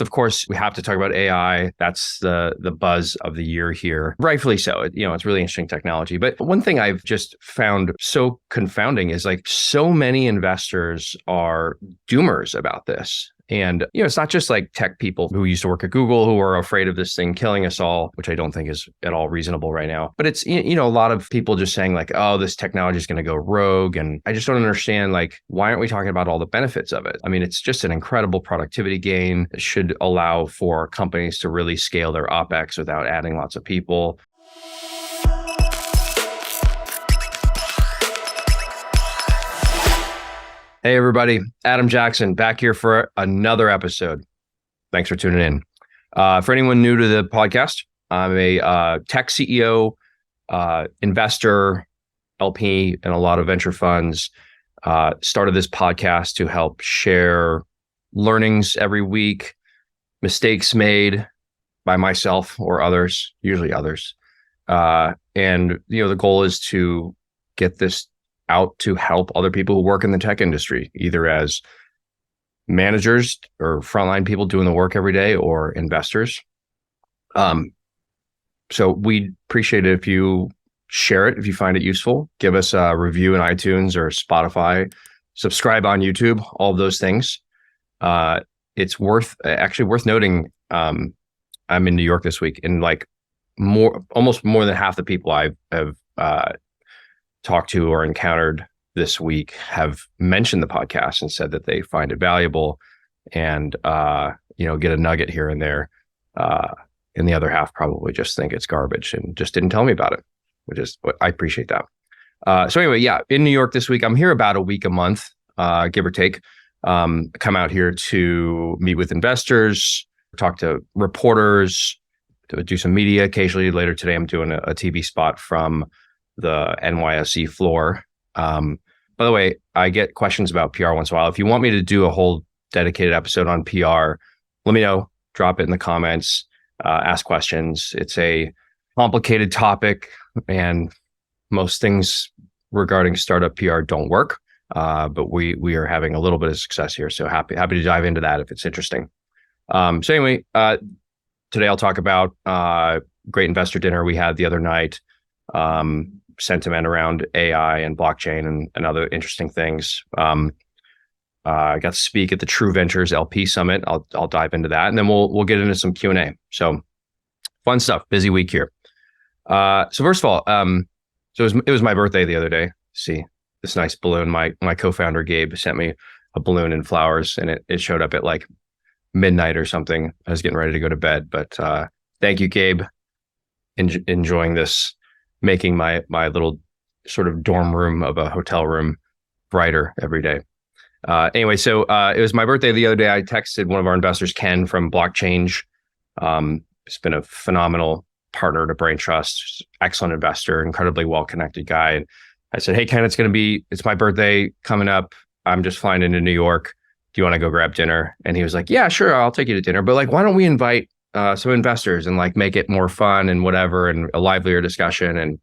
Of course, we have to talk about AI. That's the buzz of the year here. Rightfully so. It's really interesting technology. But one thing I've just found so confounding is like so many investors are doomers about this. And, it's not just like tech people who used to work at Google who are afraid of this thing killing us all, which I don't think is at all reasonable right now. But it's, a lot of people just saying like, oh, this technology is going to go rogue. And I just don't understand, like, why aren't we talking about all the benefits of it? I mean, it's just an incredible productivity gain. It should allow for companies to really scale their OpEx without adding lots of people. Hey, everybody. Adam Jackson back here for another episode. Thanks for tuning in. For anyone new to the podcast, I'm a tech CEO, investor, LP in a lot of venture funds. Started this podcast to help share learnings every week, mistakes made by myself or others, usually others. And the goal is to get this out to help other people who work in the tech industry, either as managers or frontline people doing the work every day or investors. So we'd appreciate it if you share it, if you find it useful. Give us a review in iTunes or Spotify, subscribe on YouTube, all of those things. It's worth noting, I'm in New York this week, and like almost more than half the people I have talked to or encountered this week have mentioned the podcast and said that they find it valuable and, get a nugget here and there. And the other half probably just think it's garbage and just didn't tell me about it, I appreciate that. So anyway, yeah, in New York this week, I'm here about a week a month, give or take. Come out here to meet with investors, talk to reporters, to do some media. Occasionally later today, I'm doing a TV spot from the NYSE floor. By the way, I get questions about PR once in a while. If you want me to do a whole dedicated episode on PR, let me know. Drop it in the comments. Ask questions. It's a complicated topic, and most things regarding startup PR don't work. But we are having a little bit of success here, so happy to dive into that if it's interesting. So anyway, today I'll talk about great investor dinner we had the other night. Sentiment around AI and blockchain and other interesting things. I got to speak at the True Ventures LP Summit. I'll dive into that, and then we'll get into some Q&A. So fun stuff. Busy week here. So first of all, so it was my birthday the other day. See this nice balloon. My co-founder Gabe sent me a balloon and flowers, and it showed up at like midnight or something. I was getting ready to go to bed, but thank you, Gabe. Enjoying this. Making my little sort of dorm room of a hotel room brighter every day. Anyway, so it was my birthday the other day. I texted one of our investors, Ken from Blockchange. He's been a phenomenal partner to Braintrust, excellent investor, incredibly well-connected guy. And I said, hey, Ken, it's my birthday coming up. I'm just flying into New York. Do you want to go grab dinner? And he was like, yeah, sure, I'll take you to dinner. But like, why don't we invite some investors and like make it more fun and whatever and a livelier discussion. And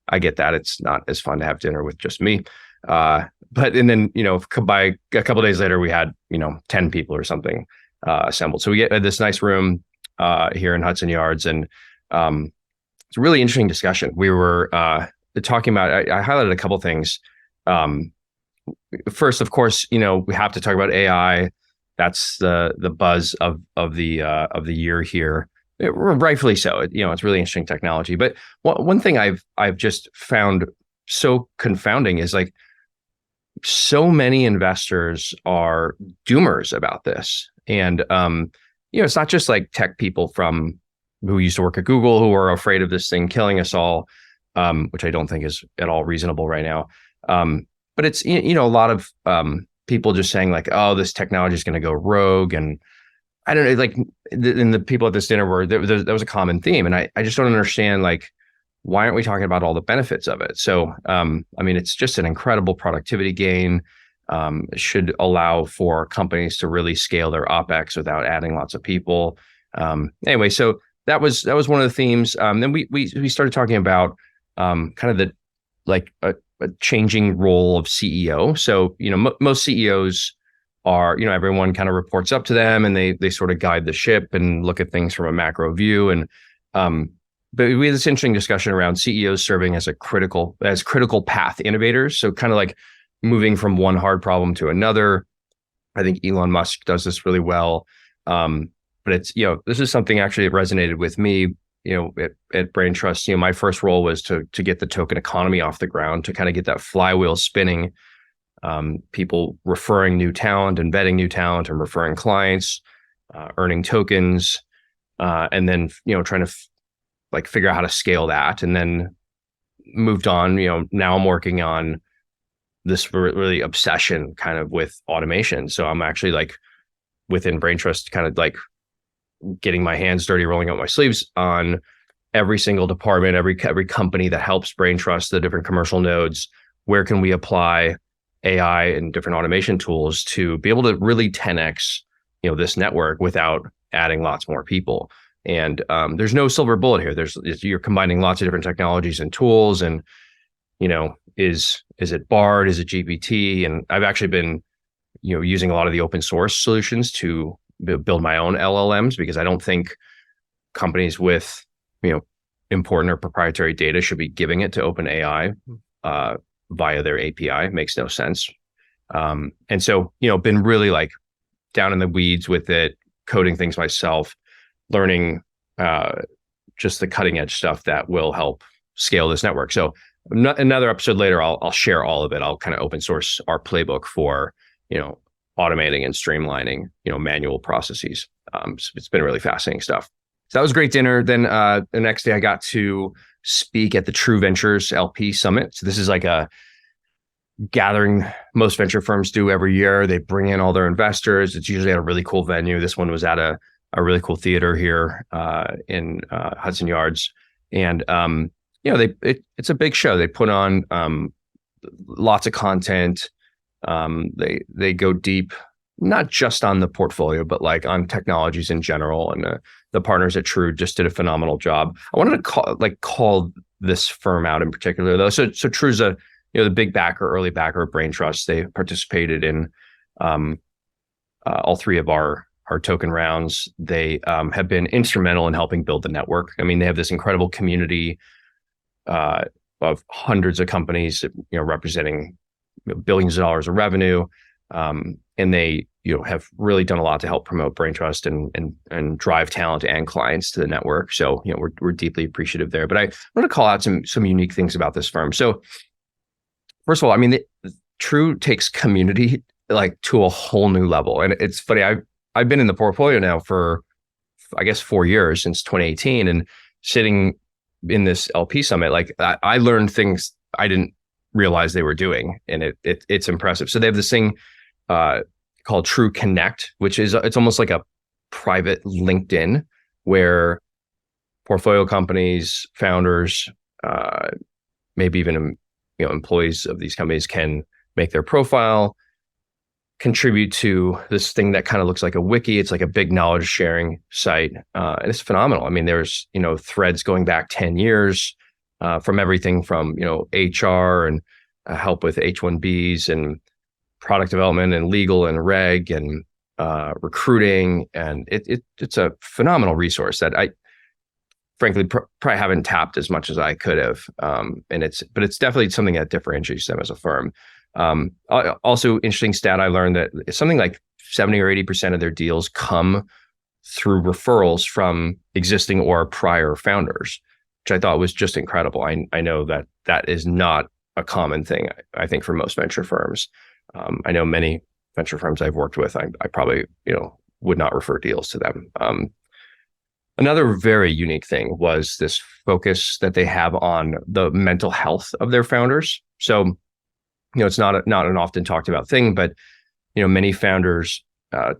I get that it's not as fun to have dinner with just me. But then, by a couple of days later, we had, 10 people or something assembled. So we get this nice room here in Hudson Yards. And it's a really interesting discussion. We were talking about, I highlighted a couple things. First, of course, we have to talk about AI. That's the buzz of the year here. Rightfully so. It's really interesting technology. But one thing I've just found so confounding is like so many investors are doomers about this. And it's not just like tech people who used to work at Google who are afraid of this thing killing us all, which I don't think is at all reasonable right now. But it's a lot of people just saying like, oh, this technology is going to go rogue. And I don't know, like, and the people at this dinner there was a common theme. And I just don't understand, like, why aren't we talking about all the benefits of it? So, I mean, it's just an incredible productivity gain. It should allow for companies to really scale their OpEx without adding lots of people. Anyway, so that was one of the themes. Then we started talking about kind of the, like, a changing role of CEO. So, most CEOs are, everyone kind of reports up to them, and they sort of guide the ship and look at things from a macro view. And but we had this interesting discussion around CEOs serving as critical path innovators. So kind of like moving from one hard problem to another. I think Elon Musk does this really well. But it's, this is something actually that resonated with me, at Braintrust. My first role was to get the token economy off the ground, to kind of get that flywheel spinning, people referring new talent and vetting new talent and referring clients, earning tokens, and then, trying to figure out how to scale that. And then moved on, now I'm working on this really obsession kind of with automation. So I'm actually within Braintrust, kind of getting my hands dirty, rolling up my sleeves on every single department, every company that helps Braintrust, the different commercial nodes. Where can we apply AI and different automation tools to be able to really 10x, this network without adding lots more people? And there's no silver bullet here. You're combining lots of different technologies and tools, and is it Bard? Is it GPT? And I've actually been, using a lot of the open source solutions to build my own LLMs, because I don't think companies with, important or proprietary data should be giving it to OpenAI via their API. It makes no sense. And so, been really down in the weeds with it, coding things myself, learning just the cutting edge stuff that will help scale this network. So another episode later, I'll share all of it. I'll kind of open source our playbook for, automating and streamlining, manual processes. So it's been really fascinating stuff. So that was a great dinner. Then the next day I got to speak at the True Ventures LP Summit. So this is a gathering most venture firms do every year. They bring in all their investors. It's usually at a really cool venue. This one was at a really cool theater here in Hudson Yards. And it's a big show. They put on lots of content. They go deep, not just on the portfolio, but on technologies in general. And the partners at True just did a phenomenal job. I wanted to call this firm out in particular, though. So True's the big backer, early backer of Braintrust. They participated in all three of our token rounds. They have been instrumental in helping build the network. I mean, they have this incredible community of hundreds of companies, representing billions of dollars of revenue, and they have really done a lot to help promote Braintrust and drive talent and clients to the network. So we're deeply appreciative there. But I want to call out some unique things about this firm. So first of all, I mean, True takes community to a whole new level, and it's funny. I've been in the portfolio now for, I guess, 4 years, since 2018, and sitting in this LP summit, I learned things I didn't realize they were doing, and it's impressive. So they have this thing called True Connect, which is it's almost like a private LinkedIn where portfolio companies, founders, maybe even employees of these companies can make their profile, contribute to this thing that kind of looks like a wiki. It's like a big knowledge sharing site, and it's phenomenal. I mean, there's threads going back 10 years from everything from HR and help with H-1Bs and product development and legal and reg and recruiting, and it's a phenomenal resource that I frankly probably haven't tapped as much as I could have. But it's definitely something that differentiates them as a firm. Also, interesting stat I learned that it's something like 70 or 80% of their deals come through referrals from existing or prior founders, which I thought was just incredible. I know that is not a common thing, I think, for most venture firms. I know many venture firms I've worked with, I probably would not refer deals to them. Another very unique thing was this focus that they have on the mental health of their founders. So, it's not an often talked about thing, but many founders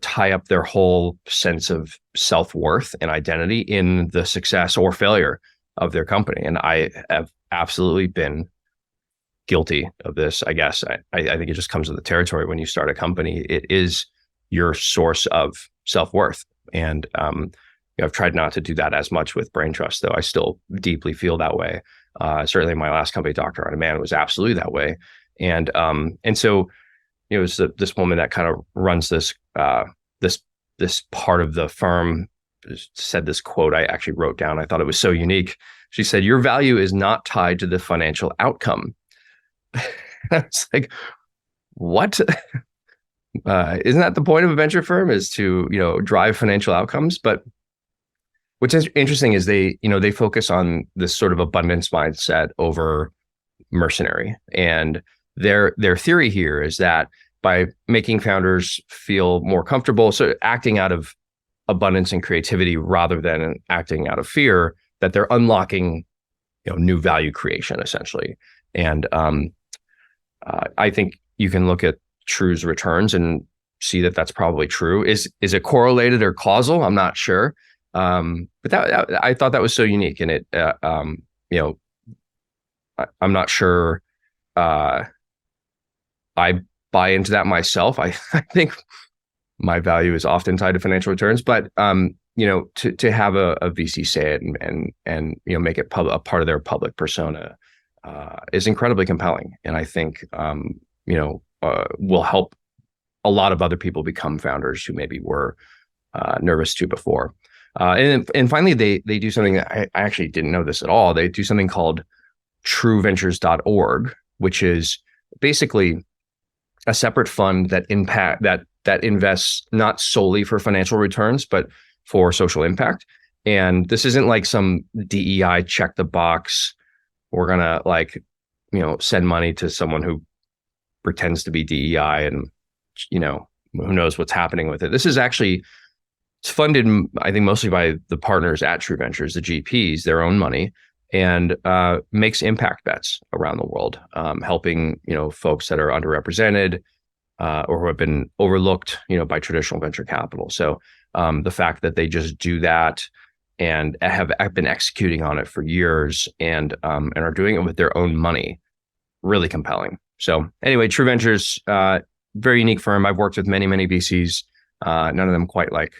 tie up their whole sense of self-worth and identity in the success or failure of their company. And I have absolutely been guilty of this, I guess. I think it just comes with the territory when you start a company. It is your source of self-worth. And I've tried not to do that as much with Braintrust, though I still deeply feel that way. Certainly my last company, Dr. On Demand, was absolutely that way. And so it was this woman that kind of runs this part of the firm said this quote I actually wrote down. I thought it was so unique. She said, "Your value is not tied to the financial outcome." I was like, what? Isn't that the point of a venture firm, is to, drive financial outcomes? But what's interesting is they focus on this sort of abundance mindset over mercenary. And their theory here is that by making founders feel more comfortable, so acting out of abundance and creativity rather than acting out of fear, that they're unlocking, new value creation essentially. And I think you can look at True's returns and see that that's probably true. Is it correlated or causal? I'm not sure. But that I thought that was so unique, and it, I'm not sure. I buy into that myself. I think my value is often tied to financial returns, but to have a VC say it and make it a part of their public persona is incredibly compelling, and I think will help a lot of other people become founders who maybe were nervous to before. And finally, they do something that I actually didn't know this at all. They do something called trueventures.org, which is basically a separate fund that invests not solely for financial returns, but for social impact. And this isn't like some DEI check the box. We're gonna send money to someone who pretends to be DEI, and who knows what's happening with it. This is actually, it's funded, I think, mostly by the partners at True Ventures, the GPs, their own money, and makes impact bets around the world, helping folks that are underrepresented or who have been overlooked by traditional venture capital. So the fact that they just do that and have been executing on it for years and are doing it with their own money, really compelling. So anyway, True Ventures, very unique firm. I've worked with many VCs, none of them quite like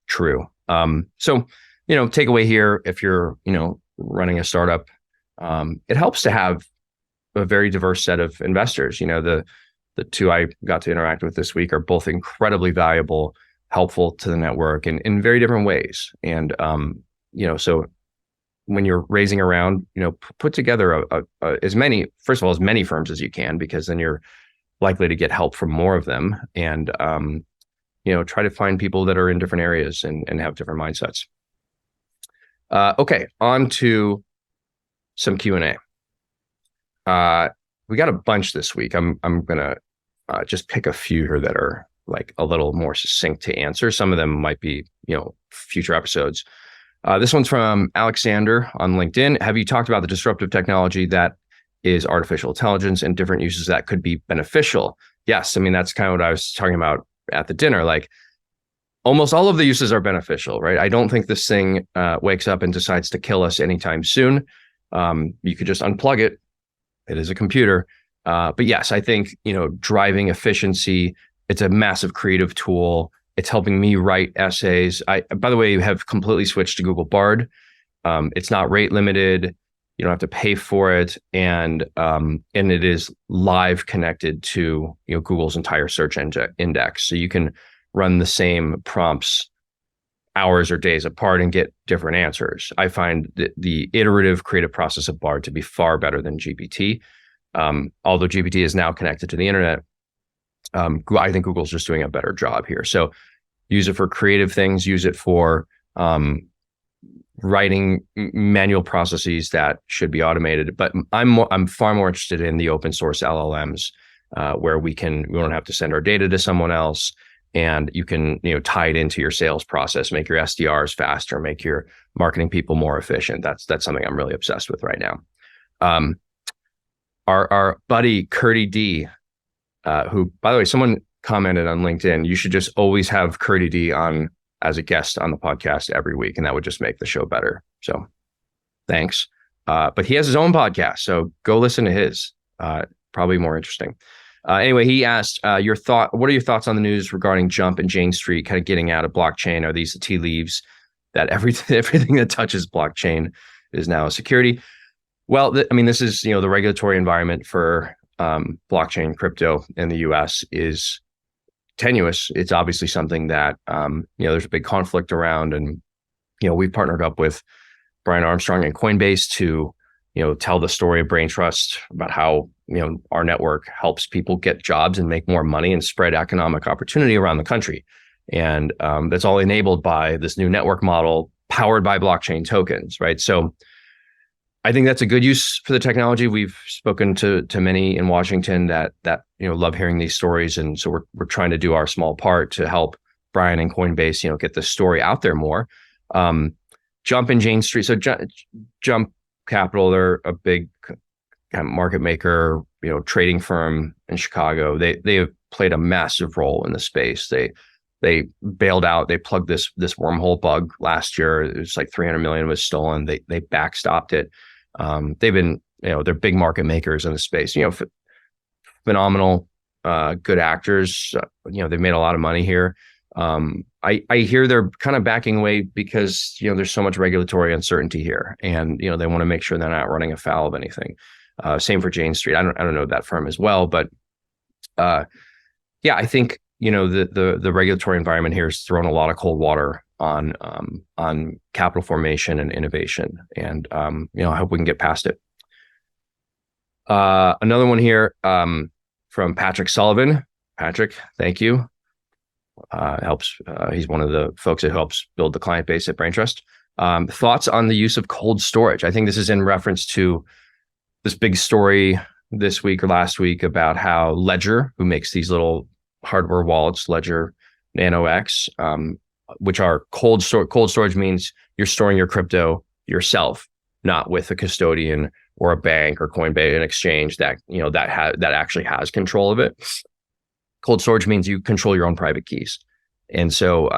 True. So takeaway here, if you're running a startup, it helps to have a very diverse set of investors. The two I got to interact with this week are both incredibly valuable, helpful to the network in very different ways. And so when you're raising around, put together as many firms as you can, because then you're likely to get help from more of them. And try to find people that are in different areas and have different mindsets. Okay, on to some Q&A. We got a bunch this week. I'm gonna just pick a few here that are like a little more succinct to answer. Some of them might be future episodes. This one's from Alexander on LinkedIn. Have you talked about the disruptive technology that is artificial intelligence and different uses that could be beneficial? Yes, I mean, that's kind of what I was talking about at the dinner. Like, almost all of the uses are beneficial, right? I don't think this thing wakes up and decides to kill us anytime soon. You could just unplug it. It is a computer. But yes, I think, driving efficiency, it's a massive creative tool. It's helping me write essays. I, by the way, have completely switched to Google Bard. It's not rate limited. You don't have to pay for it. And it is live connected to, Google's entire search index. So you can run the same prompts hours or days apart and get different answers. I find the iterative creative process of Bard to be far better than GPT. Although GPT is now connected to the internet, I think Google's just doing a better job here. So use it for creative things, use it for writing manual processes that should be automated. But I'm far more interested in the open source LLMs, where we don't have to send our data to someone else. And you can, tie it into your sales process, make your SDRs faster, make your marketing people more efficient. That's something I'm really obsessed with right now. Our buddy Curdy D, who, by the way, someone commented on LinkedIn, you should just always have Curdy D on as a guest on the podcast every week, and that would just make the show better. So, thanks. But he has his own podcast, so go listen to his. Probably more interesting. Anyway, he asked, what are your thoughts on the news regarding Jump and Jane Street kind of getting out of blockchain? Are these the tea leaves that everything that touches blockchain is now a security? Well, this is, the regulatory environment for blockchain crypto in the US is tenuous. It's obviously something that, there's a big conflict around. And, we've partnered up with Brian Armstrong and Coinbase to, tell the story of Braintrust about how, our network helps people get jobs and make more money and spread economic opportunity around the country. And that's all enabled by this new network model powered by blockchain tokens, right? So I think that's a good use for the technology. We've spoken to many in Washington that love hearing these stories, and so we're trying to do our small part to help Brian and Coinbase, get this story out there more. Jump and Jane Street. So Jump Capital, they're a big kind of market maker, trading firm in Chicago. They have played a massive role in the space. They bailed out. They plugged this wormhole bug last year. It was like 300 million was stolen. They backstopped it. They've been, they're big market makers in the space. Phenomenal, good actors. They've made a lot of money here. I hear they're kind of backing away because there's so much regulatory uncertainty here, and they want to make sure they're not running afoul of anything. Same for Jane Street. I don't know that firm as well, but I think the regulatory environment here has thrown a lot of cold water on capital formation and innovation, and I hope we can get past it. Another one here from Patrick Sullivan. Patrick, thank you. Helps. He's one of the folks that helps build the client base at Braintrust. Thoughts on the use of cold storage? I think this is in reference to this big story this week or last week about how Ledger, who makes these little hardware wallets, Ledger Nano X, which are cold storage means you're storing your crypto yourself, not with a custodian or a bank or Coinbase, an exchange that that actually has control of it. Cold storage means you control your own private keys. And so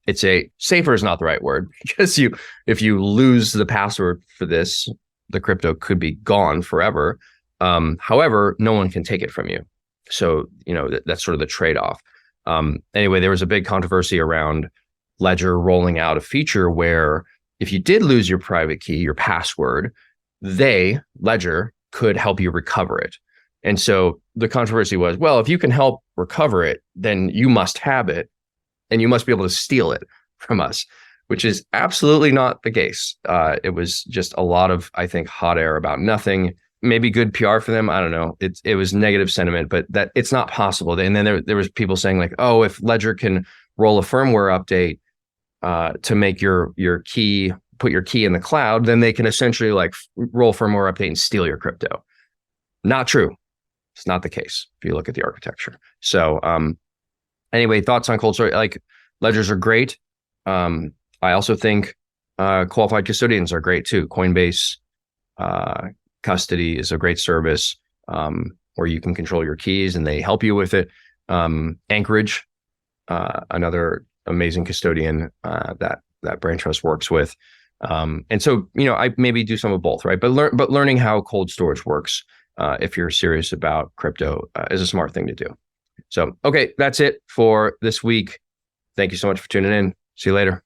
it's safer is not the right word, because if you lose the password for this, the crypto could be gone forever. However, no one can take it from you. So, that's sort of the trade-off. Anyway, there was a big controversy around Ledger rolling out a feature where if you did lose your private key, your password, Ledger, could help you recover it. And so the controversy was, well, if you can help recover it, then you must have it and you must be able to steal it from us, which is absolutely not the case. It was just a lot of, I think, hot air about nothing. Maybe good PR for them. I don't know. It was negative sentiment, but that it's not possible. And then there was people saying like, oh, if Ledger can roll a firmware update to make your key, put your key in the cloud, then they can essentially like roll firmware update and steal your crypto. Not true. It's not the case if you look at the architecture. So anyway, thoughts on cold storage? Like, ledgers are great. I also think qualified custodians are great too. Coinbase custody is a great service where you can control your keys and they help you with it. Anchorage, another amazing custodian that Braintrust works with. And so, I maybe do some of both, right? But learning how cold storage works, if you're serious about crypto, is a smart thing to do. So, okay, that's it for this week. Thank you so much for tuning in. See you later.